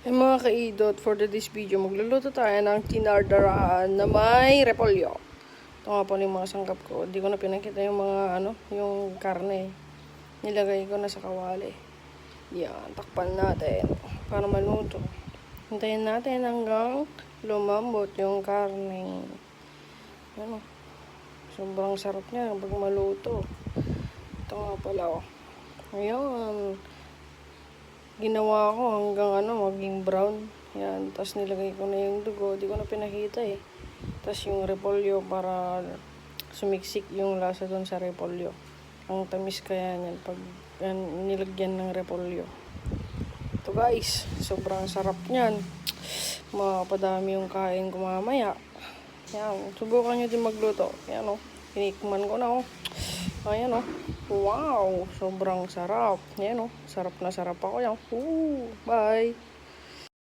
Mga kaidot, for this video, magluluto tayo ng tinardaraan na may repolyo. Ito nga po yung mga sangkap ko. Hindi ko na pinakita yung mga yung karne. Nilagay ko na sa kawali. Yan, takpan natin para maluto. Hintayin natin hanggang lumambot yung karne. Ano, sobrang sarap niya pag maluto. Ito nga pala, oh. Ayan. Ginawa ko hanggang maging brown. Yan, tapos nilagay ko na yung dugo. Di ko na pinakita eh. Tapos yung repolyo para sumiksik yung lasa doon sa repolyo. Ang tamis kaya niyan pag nilagyan ng repolyo. Ito guys, sobrang sarap niyan. Mapadami yung kain ko mamaya. Yan, subukan nyo din magluto. Yan o, pinikman ko na o. Ayan o. Wow! Sobrang sarap. Ayan o. Sarap na sarap ako yan. Bye!